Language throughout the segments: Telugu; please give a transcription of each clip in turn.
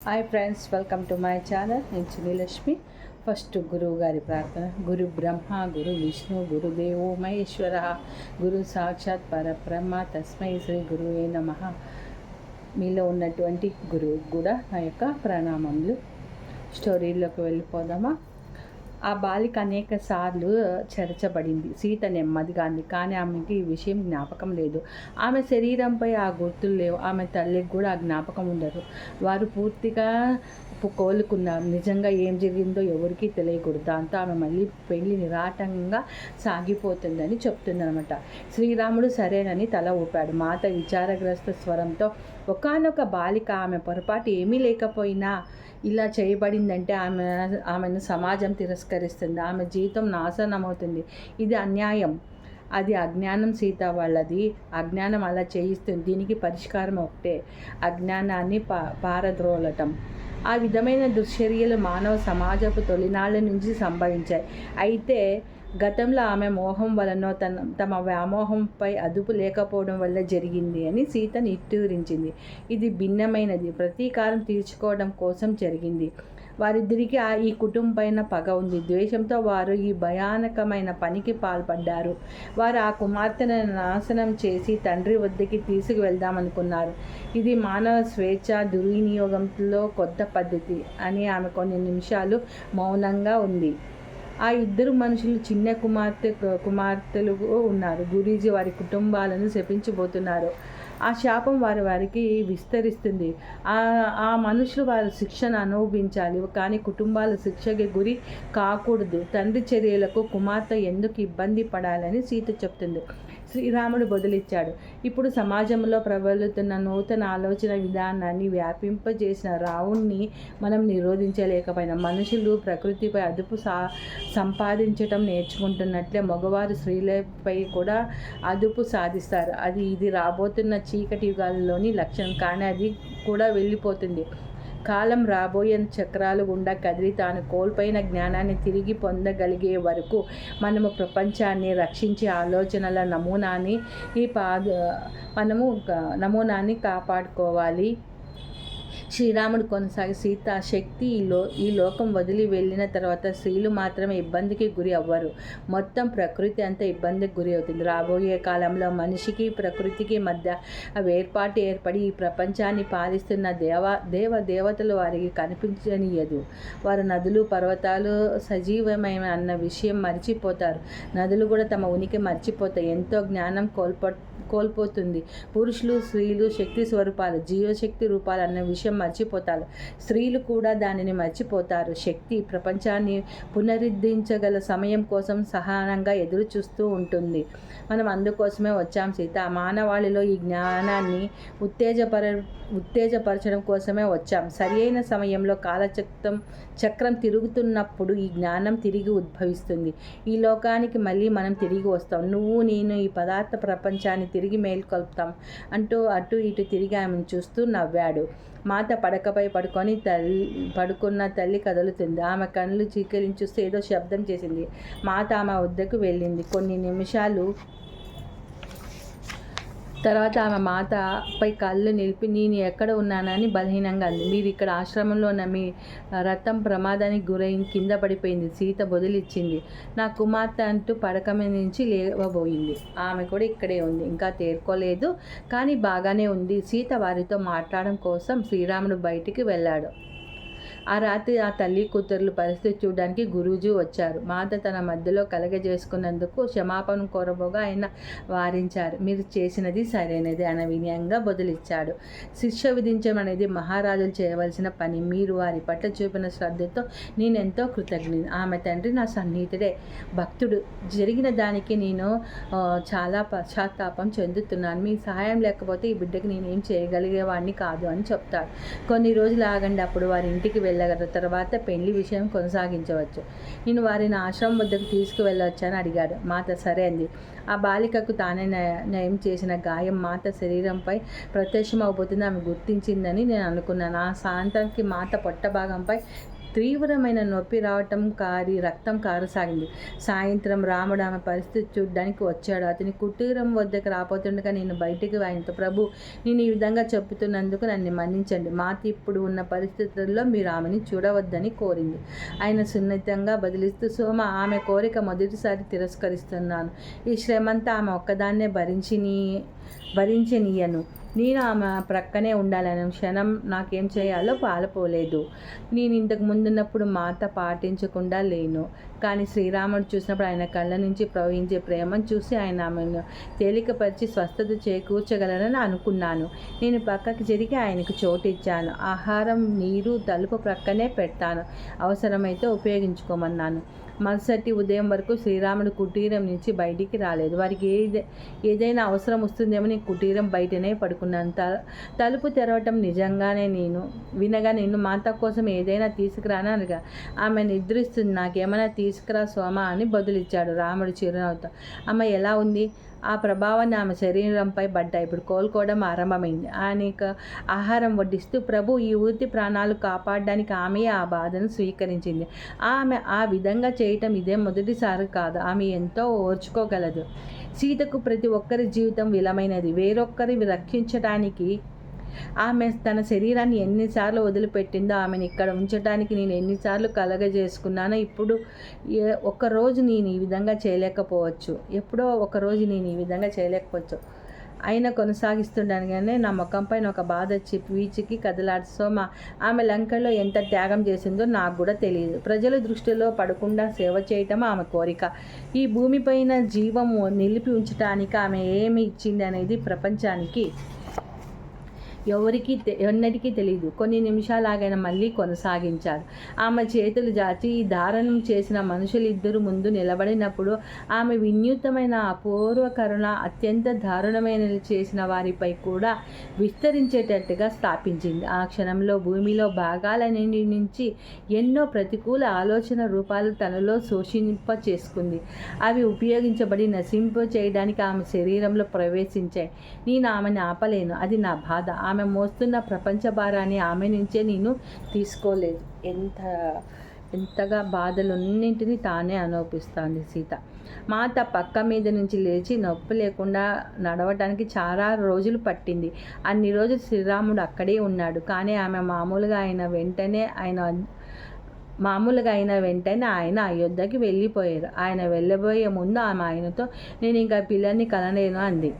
Hi friends, welcome to my channel. నేను శ్రీలక్ష్మి. ఫస్ట్ గురువు గారి ప్రార్థన. గురు బ్రహ్మ గురు విష్ణు గురుదేవో మహేశ్వర గురు సాక్షాత్ పరబ్రహ్మ తస్మై శ్రీ గురువే నమః. మీలో ఉన్నటువంటి గురువు కూడా నా యొక్క ప్రణామములు. స్టోరీలోకి వెళ్ళిపోదామా? ఆ బాలిక అనేక సార్లు చెరచబడింది. సీత నెమ్మదిగా అంది, కానీ ఆమెకి ఈ విషయం జ్ఞాపకం లేదు. ఆమె శరీరంపై ఆ గుర్తులు లేవు. ఆమె తల్లికి కూడా ఆ జ్ఞాపకం ఉండదు. వారు పూర్తిగా కోలుకున్నారు. నిజంగా ఏం జరిగిందో ఎవరికీ తెలియకూడదు. దాంతో ఆమె మళ్ళీ పెళ్లి నిరాటంగా సాగిపోతుందని చెప్తుందనమాట. శ్రీరాముడు సరేనని తల ఊపాడు. మాత విచారగ్రస్త స్వరంతో, ఒకానొక బాలిక, ఆమె పొరపాటు ఏమీ లేకపోయినా ఇలా చేయబడిందంటే ఆమెను సమాజం తిరస్కరిస్తుంది. ఆమె జీవితం నాశనమవుతుంది. ఇది అన్యాయం. అది అజ్ఞానం. సీత వాళ్ళది అజ్ఞానం అలా చేయిస్తుంది. దీనికి పరిష్కారం ఒకటే, అజ్ఞానాన్ని పారద్రోలటం. ఆ విధమైన దుశ్చర్యలు మానవ సమాజపు తొలినాళ్ళ నుంచి సంభవించాయి. అయితే గతంలో ఆమె మోహం వలన తమ వ్యామోహంపై అదుపు లేకపోవడం వల్ల జరిగింది అని సీత నిట్టూరించింది. ఇది భిన్నమైనది. ప్రతీకారం తీర్చుకోవడం కోసం జరిగింది. వారిద్దరికీ ఈ కుటుంబం పైన పగ ఉంది. ద్వేషంతో వారు ఈ భయానకమైన పనికి పాల్పడ్డారు. వారు ఆ కుమార్తెను నాశనం చేసి తండ్రి వద్దకి తీసుకువెళ్దామనుకున్నారు. ఇది మానవ స్వేచ్ఛ దుర్వినియోగంలో కొత్త పద్ధతి అని ఆమె కొన్ని నిమిషాలు మౌనంగా ఉంది. ఆ ఇద్దరు మనుషులు చిన్న కుమార్తెలు ఉన్నారు. గురూజీ వారి కుటుంబాలను శపించబోతున్నారు. ఆ శాపం వారికి విస్తరిస్తుంది. ఆ మనుషులు వారి శిక్షను అనుభవించాలి, కానీ కుటుంబాల శిక్షకి గురి కాకూడదు. తండ్రి చర్యలకు కుమార్తె ఎందుకు ఇబ్బంది పడాలని సీత చెప్తుంది. శ్రీరాముడు బదులిచ్చాడు, ఇప్పుడు సమాజంలో ప్రబలుతున్న నూతన ఆలోచన విధానాన్ని వ్యాపింపజేసిన రావుణ్ణి మనం నిరోధించలేకపోయినా, మనుషులు ప్రకృతిపై అదుపు సంపాదించటం నేర్చుకుంటున్నట్లే మగవారు స్త్రీలపై కూడా అదుపు సాధిస్తారు. ఇది రాబోతున్న చీకటి యుగాలలోని లక్షణం. కానీ అది కూడా వెళ్ళిపోతుంది. కాలం రాబోయే చక్రాలు గుండా కదిలి తాను కోల్పోయిన జ్ఞానాన్ని తిరిగి పొందగలిగే వరకు మనము ప్రపంచాన్ని రక్షించే ఆలోచనల నమూనాన్ని కాపాడుకోవాలి. శ్రీరాముడు కొనసాగి, సీత శక్తి ఈ లోకం వదిలి వెళ్ళిన తర్వాత స్త్రీలు మాత్రమే ఇబ్బందికి గురి అవ్వరు, మొత్తం ప్రకృతి అంతా ఇబ్బందికి గురి అవుతుంది. రాబోయే కాలంలో మనిషికి ప్రకృతికి మధ్య వేర్పాటు ఏర్పడి ఈ ప్రపంచాన్ని పాలిస్తున్న దేవతలు వారికి కనిపించనియదు. వారు నదులు పర్వతాలు సజీవమైన అన్న విషయం మర్చిపోతారు. నదులు కూడా తమ ఉనికి మర్చిపోతాయి. ఎంతో జ్ఞానం కోల్పోతుంది. పురుషులు స్త్రీలు శక్తి స్వరూపాలు, జీవశక్తి రూపాలు అన్న విషయం మర్చిపోతారు. స్త్రీలు కూడా దానిని మర్చిపోతారు. శక్తి ప్రపంచాన్ని పునరుద్ధరించగల సమయం కోసం సహనంగా ఎదురు చూస్తూ ఉంటుంది. మనం అందుకోసమే వచ్చాం సీత. మానవాళిలో ఈ జ్ఞానాన్ని ఉత్తేజపరచడం కోసమే వచ్చాం. సరి అయిన సమయంలో చక్రం తిరుగుతున్నప్పుడు ఈ జ్ఞానం తిరిగి ఉద్భవిస్తుంది. ఈ లోకానికి మళ్ళీ మనం తిరిగి వస్తాం. నువ్వు నేను ఈ పదార్థ ప్రపంచాన్ని తిరిగి మేల్కొల్పుతాం అంటూ అటు ఇటు తిరిగి ఆమెను చూస్తూ నవ్వాడు. మాత పడకపై పడుకున్న తల్లి కదులుతుంది. ఆమె కళ్ళు చీకరించి ఏదో శబ్దం చేసింది. మాత ఆమె వద్దకు వెళ్ళింది. కొన్ని నిమిషాలు తర్వాత ఆమె మాతపై కళ్ళు నిలిపి, నేను ఎక్కడ ఉన్నానని బలహీనంగా అంది. మీరు ఇక్కడ ఆశ్రమంలో ఉన్న మీ రథం ప్రమాదానికి గురైంది, కింద పడిపోయింది. సీత బదులిచ్చింది. నా కుమార్తె అంటూ పడక మీద నుంచి లేవబోయింది. ఆమె కూడా ఇక్కడే ఉంది, ఇంకా తేరుకోలేదు, కానీ బాగానే ఉంది. సీత వారితో మాట్లాడడం కోసం శ్రీరాముడు బయటికి వెళ్ళాడు. ఆ రాత్రి ఆ తల్లి కూతుర్లు పరిస్థితి చూడడానికి గురూజీ వచ్చారు. మాత తన మధ్యలో కలగజేసుకున్నందుకు క్షమాపణ కోరబోగా ఆయన వారించారు. మీరు చేసినది సరైనది అని వినయంగా బదులిచ్చాడు. శిక్ష విధించడం అనేది మహారాజులు చేయవలసిన పని. మీరు వారి పట్ల చూపిన శ్రద్ధతో నేనెంతో కృతజ్ఞుని. ఆమె తండ్రి నా సన్నిహితుడే, భక్తుడు. జరిగిన దానికి నేను చాలా పశ్చాత్తాపం చెందుతున్నాను. మీ సహాయం లేకపోతే ఈ బిడ్డకి నేనేం చేయగలిగేవాడిని కాదు అని చెప్తాడు. కొన్ని రోజులు ఆగండి, అప్పుడు వారి ఇంటికి వెళ్ళగల తర్వాత పెళ్లి విషయం కొనసాగించవచ్చు. నేను వారిని ఆశ్రమం వద్దకు తీసుకువెళ్ళవచ్చని అడిగాడు. మాత సరే అంది. ఆ బాలికకు తానే నయం చేసిన గాయం మాత శరీరంపై ప్రత్యక్షమవుతుంది ఆమె గుర్తించిందని నేను అనుకున్నాను. ఆ సాయంత్రానికి మాత పొట్ట భాగంపై తీవ్రమైన నొప్పి రావటం రక్తం కారసాగింది. సాయంత్రం రాముడు ఆమె పరిస్థితి చూడ్డానికి వచ్చాడు. అతని కుటీరం వద్దకు రాబోతుండగా నేను బయటికి ఆయనతో, ప్రభు, నేను ఈ విధంగా చెబుతున్నందుకు నన్ను మన్నించండి. మాత ఇప్పుడు ఉన్న పరిస్థితుల్లో మీరు ఆమెని చూడవద్దని కోరింది. ఆయన సున్నితంగా బదిలిస్తూ, సోమ, ఆమె కోరిక మొదటిసారి తిరస్కరిస్తున్నాను. ఈ శ్రమంతా ఆమె ఒక్కదాన్నే భరించనీయను. నేను ఆమె ప్రక్కనే ఉండాలనే క్షణం నాకేం చేయాలో పాలుపోలేదు. నేను ఇంతకు ముందున్నప్పుడు మాట పాటించకుండా లేను. కానీ శ్రీరాముడు చూసినప్పుడు ఆయన కళ్ళ నుంచి ప్రవహించే ప్రేమను చూసి ఆయన ఆమెను తేలికపరిచి స్వస్థత చేకూర్చగలరని అనుకున్నాను. నేను పక్కకి జరిగి ఆయనకు చోటు ఇచ్చాను. ఆహారం, నీరు తలుపు ప్రక్కనే పెడతాను, అవసరమైతే ఉపయోగించుకోమన్నాను. మరుసటి ఉదయం వరకు శ్రీరాముడు కుటీరం నుంచి బయటికి రాలేదు. వారికి ఏదైనా అవసరం వస్తుందేమో నేను కుటీరం బయటనే పడుకున్నాను. తలుపు తెరవటం వినగా నేను మాత కోసం ఏదైనా తీసుకురానా అనగా, ఆమె నిద్రిస్తుంది, నాకేమైనా తీసుకురా సోమ అని బదులిచ్చాడు రాముడు చిరునవ్వుతో. ఆమె ఎలా ఉంది? ఆ ప్రభావాన్ని ఆమె శరీరంపై పడ్డాయి. ఇప్పుడు కోలుకోవడం ఆరంభమైంది. ఆయనకు ఆహారం వడ్డిస్తూ, ప్రభు, ఈ ఊరి ప్రాణాలు కాపాడడానికి ఆమె ఆ బాధను స్వీకరించింది. ఆమె ఆ విధంగా చేయటం ఇదే మొదటిసారి కాదు. ఆమె ఎంతో ఓర్చుకోగలదు. సీతకు ప్రతి ఒక్కరి జీవితం విలువైనది. వేరొక్కరి రక్షించడానికి ఆమె తన శరీరాన్ని ఎన్నిసార్లు వదిలిపెట్టిందో ఆమెను ఇక్కడ ఉంచడానికి నేను ఎన్నిసార్లు కలగజేసుకున్నానో. ఇప్పుడు ఒక్కరోజు నేను ఈ విధంగా చేయలేకపోవచ్చు. ఎప్పుడో ఒకరోజు నేను ఈ విధంగా చేయలేకపోవచ్చు. అయినా కొనసాగిస్తుండగానే నా ముఖంపై ఒక బాధ వచ్చి వీచికి కదలాడు. సోమ, ఆమె లంకలో ఎంత త్యాగం చేసిందో నాకు కూడా తెలియదు. ప్రజల దృష్టిలో పడకుండా సేవ చేయటం ఆమె కోరిక. ఈ భూమిపైన జీవం నిలిపి ఉంచడానికి ఆమె ఏమి ఇచ్చింది అనేది ప్రపంచానికి ఎన్నటికీ తెలియదు. కొన్ని నిమిషాలాగైనా మళ్ళీ కొనసాగించాడు. ఆమె చేతులు జాచి ఈ దారుణం చేసిన మనుషులిద్దరూ ముందు నిలబడినప్పుడు ఆమె వినూత్నమైన అపూర్వ కరుణ అత్యంత దారుణమైనది చేసిన వారిపై కూడా విస్తరించేటట్టుగా స్థాపించింది. ఆ క్షణంలో భూమిలో భాగాలన్నింటి నుంచి ఎన్నో ప్రతికూల ఆలోచన రూపాలు తనలో శోషింప చేసుకుంది. అవి ఉపయోగించబడి నశింప చేయడానికి ఆమె శరీరంలో ప్రవేశించాయి. నేను ఆమెను ఆపలేను. అది నా బాధ. ఆమె మోస్తున్న ప్రపంచ భారాన్ని ఆమె నుంచే నేను తీసుకోలేదు. ఎంతగా బాధలన్నింటినీ తానే అనుభవిస్తోంది సీత. మాత పక్క మీద నుంచి లేచి నొప్పి లేకుండా నడవటానికి చాలా రోజులు పట్టింది. అన్ని రోజులు శ్రీరాముడు అక్కడే ఉన్నాడు. కానీ ఆమె మామూలుగా అయిన వెంటనే ఆయన అయోధ్యకి వెళ్ళిపోయారు. ఆయన వెళ్ళబోయే ముందు ఆమె ఆయనతో, నేను ఇంకా పిల్లల్ని కనలేను అంది.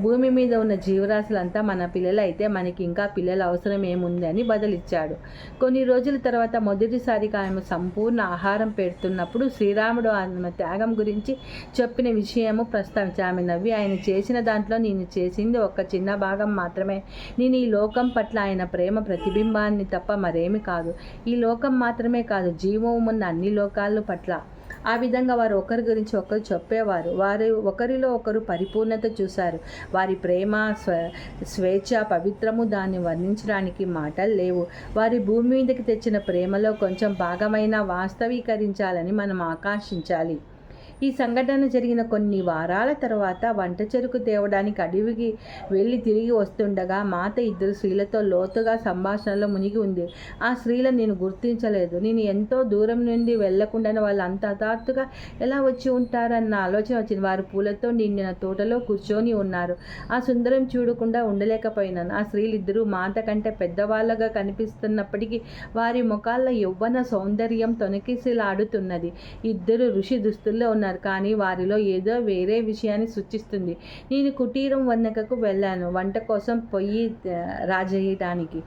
భూమి మీద ఉన్న జీవరాశులంతా మన పిల్లలు అయితే మనకి ఇంకా పిల్లల అవసరం ఏముంది అని బదులిచ్చాడు. కొన్ని రోజుల తర్వాత మొదటిసారిగా ఆమె సంపూర్ణ ఆహారం పెడుతున్నప్పుడు శ్రీరాముడు ఆమె త్యాగం గురించి చెప్పిన విషయము ప్రస్తావించి ఆమె నవ్వి, ఆయన చేసిన దాంట్లో నేను చేసింది ఒక చిన్న భాగం మాత్రమే. నేను ఈ లోకం పట్ల ఆయన ప్రేమ ప్రతిబింబాన్ని తప్ప మరేమి కాదు. ఈ లోకం మాత్రమే కాదు, జీవము ఉన్న అన్ని లోకాల పట్ల. ఆ విధంగా వారు ఒకరి గురించి ఒకరు చెప్పేవారు. వారు ఒకరిలో ఒకరు పరిపూర్ణత చూశారు. వారి ప్రేమ, స్వేచ్ఛ, పవిత్రము దాన్ని వర్ణించడానికి మాటలు లేవు. వారి భూమి మీదకి తెచ్చిన ప్రేమలో కొంచెం భాగమైనా వాస్తవీకరించాలని మనం ఆకాంక్షించాలి. ఈ సంఘటన జరిగిన కొన్ని వారాల తర్వాత వంట చెరుకు తేవడానికి అడవికి వెళ్ళి తిరిగి వస్తుండగా మాత ఇద్దరు స్త్రీలతో లోతుగా సంభాషణలో మునిగి ఉంది. ఆ స్త్రీలను నేను గుర్తించలేదు. నేను ఎంతో దూరం నుండి వెళ్లకుండానే వాళ్ళు అంత హఠాత్తుగా ఎలా వచ్చి ఉంటారన్న ఆలోచన వచ్చింది. వారు పూలతో నిండిన తోటలో కూర్చొని ఉన్నారు. ఆ సుందరం చూడకుండా ఉండలేకపోయినాను. ఆ స్త్రీలిద్దరూ మాత కంటే పెద్దవాళ్ళగా కనిపిస్తున్నప్పటికీ వారి ముఖాల్లో యవ్వన సౌందర్యం తొణికిసలాడుతున్నది. ఇద్దరు ఋషి దుస్తుల్లో ఉన్నారు, కానీ వారిలో ఏదో వేరే విషయాన్ని సూచిస్తుంది. నేను కుటీరం వద్దకు వెళ్ళాను వంట కోసం పొయ్యి రాజేయడానికి.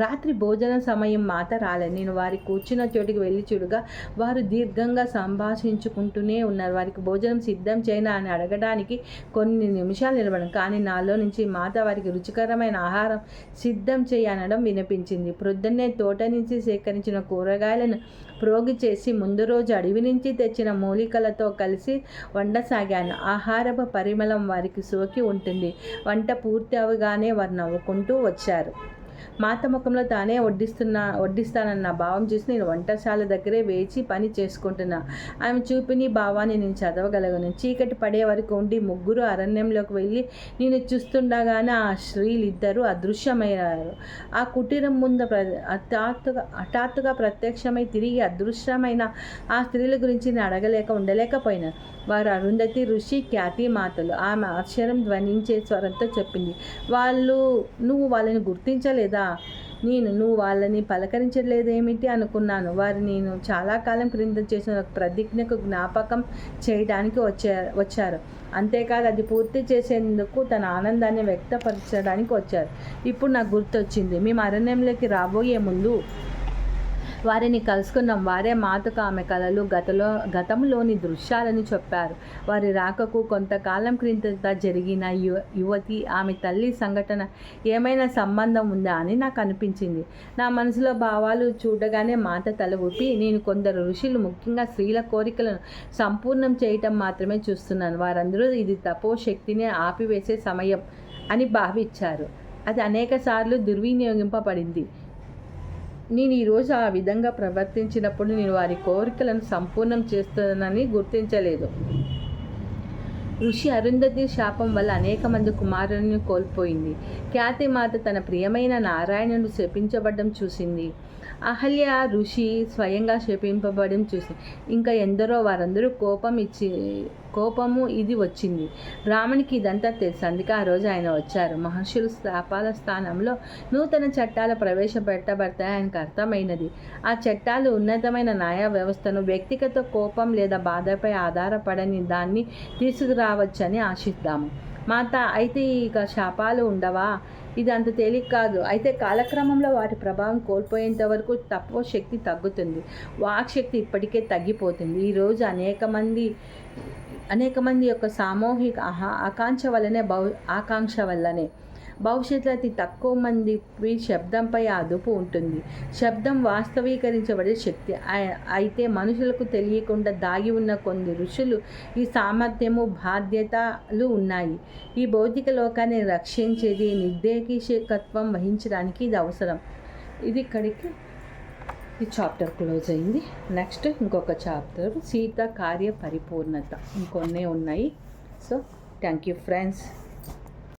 రాత్రి భోజన సమయం మాత రాలేదు. నేను వారి కూర్చున్న చోటికి వెళ్ళి చూడగా వారు దీర్ఘంగా సంభాషించుకుంటూనే ఉన్నారు. వారికి భోజనం సిద్ధం చేయనా అని అడగడానికి కొన్ని నిమిషాలు నిలబడం, కానీ నాలో నుంచి మాత వారికి రుచికరమైన ఆహారం సిద్ధం చేయనడం వినిపించింది. ప్రొద్దున్నే తోట నుంచి సేకరించిన కూరగాయలను ప్రోగు చేసి ముందు రోజు అడవి నుంచి తెచ్చిన మూలికలతో కలిసి వండసాగాను. ఆహారపు పరిమళం వారికి సోకి ఉంటుంది. వంట పూర్తి అవగానే వారు నవ్వుకుంటూ వచ్చారు. మాత ముఖంలో తానే వడ్డిస్తానన్న భావం చూసి నేను వంటశాల దగ్గరే వేచి పని చేసుకుంటున్నా. ఆమె చూపిని భావాన్ని నేను చదవగలను. చీకటి పడే వరకు ఉండి ముగ్గురు అరణ్యంలోకి వెళ్ళి నేను చూస్తుండగానే ఆ స్త్రీలిద్దరూ అదృశ్యమయ్యారు. ఆ కుటీరం ముందు హఠాత్తుగా ప్రత్యక్షమై తిరిగి అదృశ్యమైన ఆ స్త్రీల గురించి నేను అడగలేక ఉండలేకపోయినాను. వారు అరుంధతి, ఋషి, ఖ్యాతి మాతలు. ఆమె ఆశ్చర్యం ధ్వనించే స్వరంతో చెప్పింది, నువ్వు వాళ్ళని గుర్తించలేదా? నువ్వు వాళ్ళని పలకరించలేదేమిటి అనుకున్నాను. వారు నేను చాలా కాలం క్రింద చేసిన ప్రతిజ్ఞకు జ్ఞాపకం చేయడానికి వచ్చారు. అంతేకాదు అది పూర్తి చేసేందుకు తన ఆనందాన్ని వ్యక్తపరచడానికి వచ్చారు. ఇప్పుడు నాకు గుర్తొచ్చింది. మేము అరణ్యంలోకి రాబోయే ముందు వారిని కలుసుకున్నాం. వారే మాతకు ఆమె కలలు గతంలోని దృశ్యాలను చెప్పారు. వారి రాకకు కొంతకాలం క్రిందట జరిగిన యువతి ఆమె తల్లి సంఘటన ఏమైనా సంబంధం ఉందా అని నాకు అనిపించింది. నా మనసులో భావాలు చూడగానే మాత తల ఊపి, నేను కొందరు ఋషులు, ముఖ్యంగా స్త్రీల కోరికలను సంపూర్ణం చేయటం మాత్రమే చూస్తున్నాను. వారందరూ ఇది తపోశక్తిని ఆపివేసే సమయం అని భావించారు. అది అనేక సార్లు దుర్వినియోగింపబడింది. నేను ఈరోజు ఆ విధంగా ప్రవర్తించినప్పుడు నేను వారి కోరికలను సంపూర్ణం చేస్తానని గుర్తించలేదు. ఋషి అరుంధతి శాపం వల్ల అనేక మంది కుమారులను కోల్పోయింది. ఖ్యాతి మాత తన ప్రియమైన నారాయణుడు శపించబడ్డం చూసింది. అహల్య ఋషి స్వయంగా శపింపబడడం చూసింది. ఇంకా ఎందరో వారందరూ కోపము ఇది వచ్చింది. బ్రాహ్మణికి ఇదంతా తెలుసు. అందుకే ఆ రోజు ఆయన వచ్చారు. మహర్షులు శాపాల స్థానంలో నూతన చట్టాలు ప్రవేశపెట్టబడతాయి ఆయనకు అర్థమైనది. ఆ చట్టాలు ఉన్నతమైన న్యాయ వ్యవస్థను వ్యక్తిగత కోపం లేదా బాధపై ఆధారపడని దాన్ని తీసుకురావచ్చని ఆశిద్దాము. మాత, అయితే ఇక శాపాలు ఉండవా? ఇది అంత తేలిక కాదు. అయితే కాలక్రమంలో వాటి ప్రభావం కోల్పోయేంత వరకు తప్పో శక్తి తగ్గుతుంది. వాక్ శక్తి ఇప్పటికే తగ్గిపోతుంది. ఈరోజు అనేక మంది యొక్క సామూహిక ఆకాంక్ష వల్లనే భవిష్యత్తులో అతి తక్కువ మంది శబ్దంపై అదుపు ఉంటుంది. శబ్దం వాస్తవీకరించబడే శక్తి. అయితే మనుషులకు తెలియకుండా దాగి ఉన్న కొన్ని ఋషులు ఈ సామర్థ్యము, బాధ్యతలు ఉన్నాయి. ఈ భౌతిక లోకాన్ని రక్షించేది, నిర్దేశకత్వం వహించడానికి ఇది అవసరం. ఇది ఇక్కడికి ఈ చాప్టర్ క్లోజ్ అయింది. నెక్స్ట్ ఇంకొక చాప్టర్ సీత కార్య పరిపూర్ణత. ఇంకొన్నే ఉన్నాయి. So thank you friends.